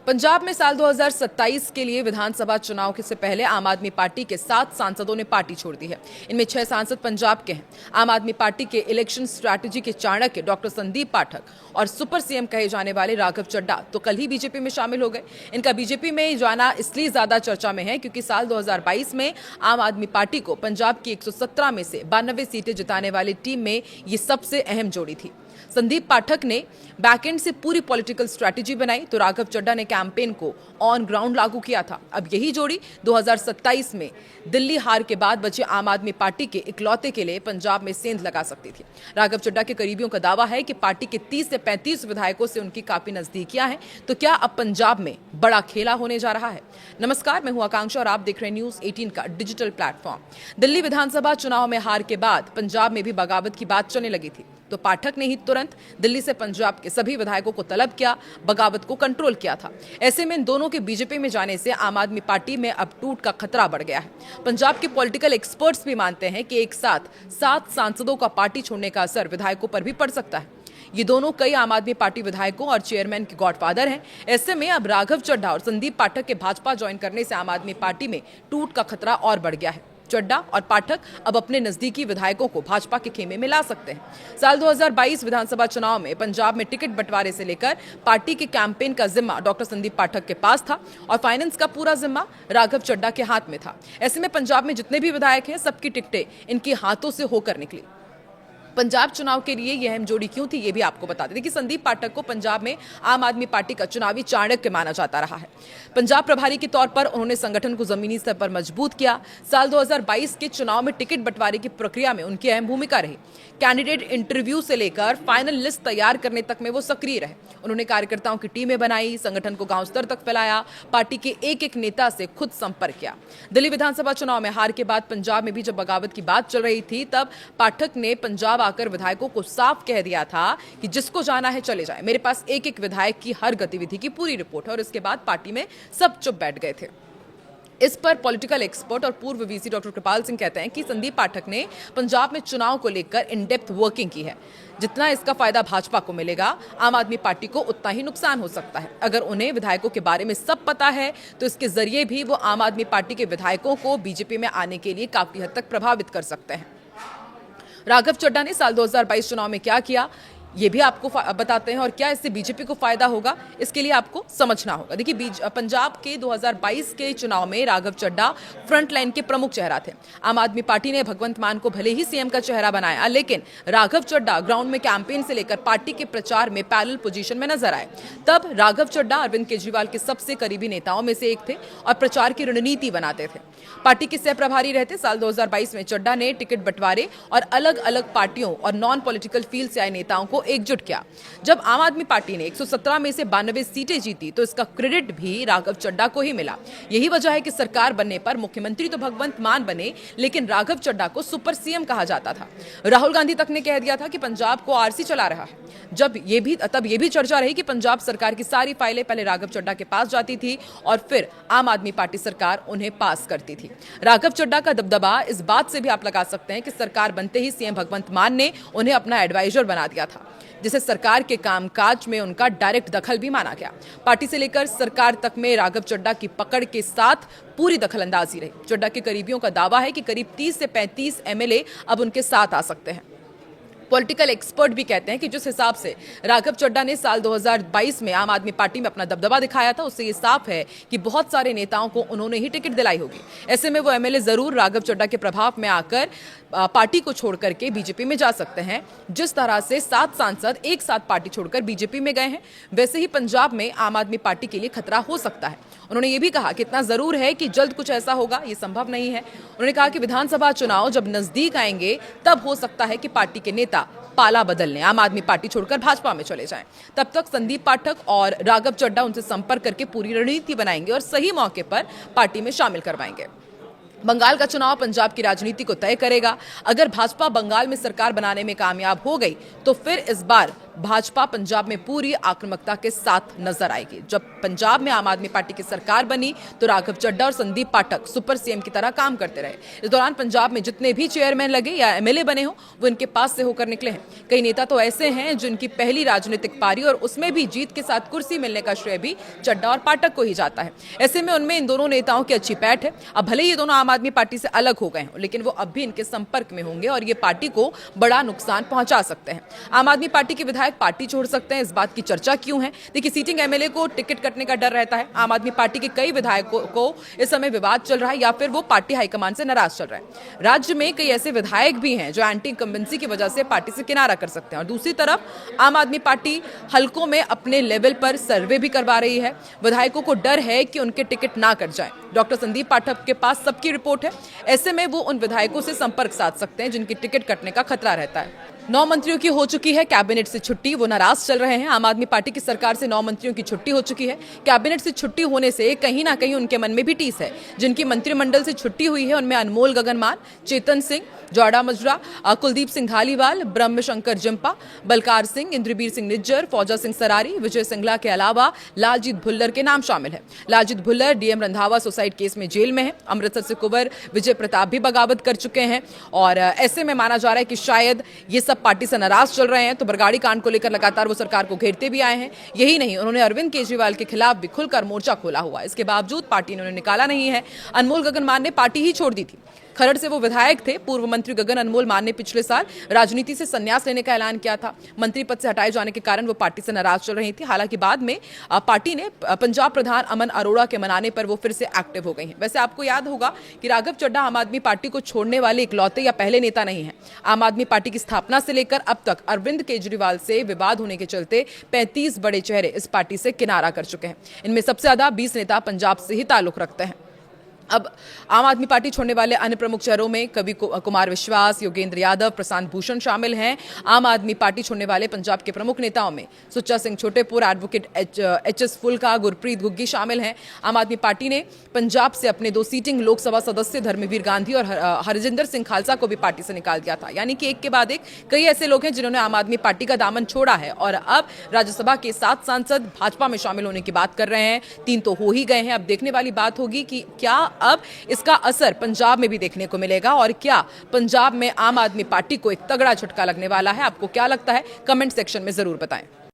पंजाब में साल 2027 के लिए विधानसभा चुनाव से पहले आम आदमी पार्टी के 7 सांसदों ने पार्टी छोड़ दी है। इनमें 6 सांसद पंजाब के हैं। आम आदमी पार्टी के इलेक्शन स्ट्रैटेजी के चाणक्य डॉक्टर संदीप पाठक और सुपर सीएम कहे जाने वाले राघव चड्ढा तो कल ही बीजेपी में शामिल हो गए। इनका बीजेपी में जाना इसलिए ज्यादा चर्चा में है क्योंकि साल 2022 में आम आदमी पार्टी को पंजाब की 117 में से 92 सीटें जिताने वाली टीम में ये सबसे अहम जोड़ी थी। संदीप पाठक ने बैकएंड से पूरी पॉलिटिकल स्ट्रैटेजी बनाई तो राघव चड्ढा ने कैंपेन को ऑन ग्राउंड लागू किया था। अब यही जोड़ी 2027 में दिल्ली हार के बाद बचे आम आदमी पार्टी के इकलौते के लिए पंजाब में सेंध लगा सकती थी। राघव चड्ढा के करीबियों का दावा है कि पार्टी के 30 से 35 विधायकों से उनकी काफी नजदीकियां हैं। तो क्या अब पंजाब में बड़ा खेला होने जा रहा है? नमस्कार, मैं हूं आकांक्षा और आप देख रहे हैं न्यूज 18 का डिजिटल प्लेटफॉर्म। दिल्ली विधानसभा चुनाव में हार के बाद पंजाब में भी बगावत की बात चलने लगी थी तो पाठक ने ही तुरंत दिल्ली से पंजाब के सभी विधायकों को तलब किया, बगावत को कंट्रोल किया था। ऐसे में इन दोनों के बीजेपी में जाने से आम आदमी पार्टी में अब टूट का खतरा बढ़ गया है। पंजाब के पॉलिटिकल एक्सपर्ट्स भी मानते हैं कि एक साथ 7 सांसदों का पार्टी छोड़ने का असर विधायकों पर भी पड़ सकता है। ये दोनों कई आम आदमी पार्टी विधायकों और चेयरमैन के गॉडफादर हैं। ऐसे में अब राघव चड्ढा और संदीप पाठक के भाजपा ज्वाइन करने से आम आदमी पार्टी में टूट का खतरा और बढ़ गया है। चड्ढा और पाठक अब अपने नजदीकी विधायकों को भाजपा के खेमे में ला सकते हैं। साल 2022 विधानसभा चुनाव में पंजाब में टिकट बंटवारे से लेकर पार्टी के कैंपेन का जिम्मा डॉक्टर संदीप पाठक के पास था और फाइनेंस का पूरा जिम्मा राघव चड्ढा के हाथ में था। ऐसे में पंजाब में जितने भी विधायक हैं सबकी टिकटें इनके हाथों से होकर निकली। पंजाब चुनाव के लिए यह अहम जोड़ी क्यों थी ये भी आपको बता दें कि संदीप पाठक को पंजाब में आम आदमी पार्टी का चुनावी चाणक्य माना जाता रहा है। पंजाब प्रभारी के तौर पर उन्होंने संगठन को जमीनी स्तर पर मजबूत किया। साल 2022 के चुनाव में टिकट बंटवारे की प्रक्रिया में उनकी अहम भूमिका रही। कैंडिडेट इंटरव्यू से लेकर फाइनल लिस्ट तैयार करने तक में वो सक्रिय रहे। उन्होंने कार्यकर्ताओं की टीमें बनाई, संगठन को गांव स्तर तक फैलाया, पार्टी के एक एक नेता से खुद संपर्क किया। दिल्ली विधानसभा चुनाव में हार के बाद पंजाब में भी जब बगावत की बात चल रही थी तब पाठक ने पंजाब आकर विधायकों को साफ कह दिया था कि जिसको जाना है चले जाए, मेरे पास एक एक विधायक की हर गतिविधि की पूरी रिपोर्ट है। और इसके बाद पार्टी में सब चुप बैठ गए थे। इस पर पॉलिटिकल एक्सपर्ट और पूर्व वीसी डॉक्टर कृपाल सिंह कहते हैं कि संदीप पाठक ने पंजाब में चुनाव को लेकर इन डेप्थ वर्किंग की है। जितना इसका फायदा भाजपा को मिलेगा, आम आदमी पार्टी को उतना ही नुकसान हो सकता है। अगर उन्हें विधायकों के बारे में सब पता है तो इसके जरिए भी वो आम आदमी पार्टी के विधायकों को बीजेपी में आने के लिए काफी हद तक प्रभावित कर सकते हैं। राघव चड्ढा ने साल 2022 चुनाव में क्या किया ये भी आपको बताते हैं और क्या इससे बीजेपी को फायदा होगा इसके लिए आपको समझना होगा। देखिए, पंजाब के 2022 के चुनाव में राघव चड्ढा फ्रंट लाइन के प्रमुख चेहरा थे। आम आदमी पार्टी ने भगवंत मान को भले ही सीएम का चेहरा बनाया, लेकिन राघव चड्ढा ग्राउंड में कैंपेन से लेकर पार्टी के प्रचार में पैरेलल पोजीशन में नजर आए। तब राघव चड्ढा अरविंद केजरीवाल के सबसे करीबी नेताओं में से एक थे और प्रचार की रणनीति बनाते थे। पार्टी के सह प्रभारी रहते। साल 2022 में चड्ढा ने टिकट बंटवारे और अलग अलग पार्टियों और नॉन पॉलिटिकल फील्ड से आए नेताओं को एकजुट किया। जब आम आदमी पार्टी ने 117 में से 92 सीटें जीती तो इसका क्रेडिट भी राघव चड्ढा को ही मिला। यही वजह है कि सरकार बनने पर मुख्यमंत्री तो भगवंत मान बने, लेकिन राघव चड्ढा को सुपर सीएम कहा जाता था। राहुल गांधी तक ने कह दिया था कि पंजाब को आरसी चला रहा है। तब ये भी चर्चा रही कि पंजाब सरकार की सारी फाइलें पहले राघव चड्ढा के पास जाती थी और फिर आम आदमी पार्टी सरकार उन्हें पास करती थी। राघव चड्ढा का दबदबा इस बात से भी आप लगा सकते हैं कि सरकार बनते ही सीएम भगवंत मान ने उन्हें अपना एडवाइजर बना दिया था, जिसे सरकार के कामकाज में उनका डायरेक्ट दखल भी माना गया। पार्टी से लेकर सरकार तक में राघव चड्ढा की पकड़ के साथ पूरी दखलंदाजी रही। चड्ढा के करीबियों का दावा है कि करीब 30 से 35 एमएलए अब उनके साथ आ सकते हैं। पॉलिटिकल एक्सपर्ट भी कहते हैं कि जिस हिसाब से राघव चड्ढा ने साल 2022 में आम आदमी पार्टी में अपना दबदबा दिखाया था, उससे ये साफ है कि बहुत सारे नेताओं को उन्होंने ही टिकट दिलाई होगी। ऐसे में वो एमएलए जरूर राघव चड्ढा के प्रभाव में आकर पार्टी को छोड़ करके बीजेपी में जा सकते हैं। जिस तरह से 7 सांसद एक साथ पार्टी छोड़कर बीजेपी में गए हैं, वैसे ही पंजाब में आम आदमी पार्टी के लिए खतरा हो सकता है। उन्होंने ये भी कहा कि इतना जरूर है कि जल्द कुछ ऐसा होगा, ये संभव नहीं है। उन्होंने कहा कि विधानसभा चुनाव जब नजदीक आएंगे तब हो सकता है कि पार्टी के नेता पाला बदल लें, आम आदमी पार्टी छोड़कर भाजपा में चले जाएं। तब तक संदीप पाठक और राघव चड्ढा उनसे संपर्क करके पूरी रणनीति बनाएंगे और सही मौके पर पार्टी में शामिल करवाएंगे। बंगाल का चुनाव पंजाब की राजनीति को तय करेगा। अगर भाजपा बंगाल में सरकार बनाने में कामयाब हो गई तो फिर इस बार भाजपा पंजाब में पूरी आक्रामकता के साथ नजर आएगी। जब पंजाब में आम आदमी पार्टी की सरकार बनी तो राघव चड्ढा और संदीप पाठक सुपर सीएम की तरह काम करते रहे। इस दौरान पंजाब में जितने भी चेयरमैन लगे या एमएलए बने हो वो इनके पास से होकर निकले हैं। कई नेता तो ऐसे हैं जिनकी पहली राजनीतिक पारी और उसमें भी जीत के साथ कुर्सी मिलने का श्रेय भी चड्ढा और पाठक को ही जाता है। ऐसे में उनमें इन दोनों नेताओं की अच्छी पैठ है। अब भले ये दोनों आम आदमी पार्टी से अलग हो गए हों, लेकिन वो अब भी इनके संपर्क में होंगे और ये पार्टी को बड़ा नुकसान पहुंचा सकते हैं। आम आदमी पार्टी के विधायक पार्टी छोड़ सकते हैं, इस बात की चर्चा क्यों है? देखिए, सीटिंग एमएलए को टिकट कटने का डर रहता है। आम आदमी पार्टी के कई विधायकों को इस समय विवाद चल रहा है या फिर वो पार्टी हाईकमान से नाराज चल रहा है। राज्य में कई ऐसे विधायक भी हैं जो एंटी इंकम्बेंसी की वजह से पार्टी से किनारा कर सकते हैं और दूसरी तरफ आम आदमी पार्टी हलकों में अपने लेवल पर सर्वे भी करवा रही है। विधायकों को डर है कि उनके टिकट ना कट जाए। डॉक्टर संदीप पाठक के पास सबकी रिपोर्ट है। ऐसे में वो उन विधायकों से संपर्क साध सकते हैं जिनकी टिकट कटने का खतरा रहता है। 9 मंत्रियों की हो चुकी है कैबिनेट से छुट्टी, वो नाराज चल रहे हैं। आम आदमी पार्टी की सरकार से 9 मंत्रियों की छुट्टी हो चुकी है। कैबिनेट से छुट्टी होने से कहीं ना कहीं उनके मन में भी टीस है। जिनकी मंत्रिमंडल से छुट्टी हुई है उनमें अनमोल गगनमान, चेतन सिंह, जोड़ा मजरा, कुलदीप सिंह धालीवाल, ब्रह्मशंकर जिम्पा, बलकार सिंह, इंद्रबीर सिंह निज्जर, फौजा सिंह सरारी, विजय सिंगला के अलावा लालजीत भुल्लर के नाम शामिल है। Laljit Bhullar DM Randhawa suicide case में जेल में है। अमृतसर से कुंवर विजय प्रताप भी बगावत कर चुके हैं और ऐसे में माना जा रहा है कि शायद ये सब पार्टी से नाराज चल रहे हैं। तो बरगाड़ी कांड को लेकर लगातार वो सरकार को घेरते भी आए हैं। यही नहीं, उन्होंने अरविंद केजरीवाल के खिलाफ भी खुलकर मोर्चा खोला हुआ। इसके बावजूद पार्टी ने उन्हें निकाला नहीं है। अनमोल गगन मान ने पार्टी ही छोड़ दी थी। खरड़ से वो विधायक थे। पूर्व मंत्री गगन अनमोल मान ने पिछले साल राजनीति से संन्यास लेने का ऐलान किया था। मंत्री पद से हटाए जाने के कारण वो पार्टी से नाराज चल रही थी। हालांकि बाद में पार्टी ने पंजाब प्रधान अमन अरोड़ा के मनाने पर वो फिर से एक्टिव हो गई हैं। वैसे आपको याद होगा कि राघव चड्ढा आम आदमी पार्टी को छोड़ने वाले इकलौते या पहले नेता नहीं है। आम आदमी पार्टी की स्थापना से लेकर अब तक अरविंद केजरीवाल से विवाद होने के चलते 35 बड़े चेहरे इस पार्टी से किनारा कर चुके हैं। इनमें सबसे ज्यादा 20 नेता पंजाब से ही ताल्लुक रखते हैं। अब आम आदमी पार्टी छोड़ने वाले अन्य प्रमुख चेहरों में कवि कुमार विश्वास, योगेंद्र यादव, प्रशांत भूषण शामिल हैं। आम आदमी पार्टी छोड़ने वाले पंजाब के प्रमुख नेताओं में सुच्चा सिंह छोटेपुर, एडवोकेट एच.एस. फुल्का, गुरप्रीत गुग्गी शामिल हैं। आम आदमी पार्टी ने पंजाब से अपने 2 सीटिंग लोकसभा सदस्य धर्मवीर गांधी और हरजिंदर सिंह खालसा को भी पार्टी से निकाल दिया था। यानी कि एक के बाद एक कई ऐसे लोग हैं जिन्होंने आम आदमी पार्टी का दामन छोड़ा है और अब राज्यसभा के 7 सांसद भाजपा में शामिल होने की बात कर रहे हैं। 3 तो हो ही गए हैं। अब देखने वाली बात होगी कि क्या अब इसका असर पंजाब में भी देखने को मिलेगा और क्या पंजाब में आम आदमी पार्टी को एक तगड़ा झटका लगने वाला है। आपको क्या लगता है? कमेंट सेक्शन में जरूर बताएं।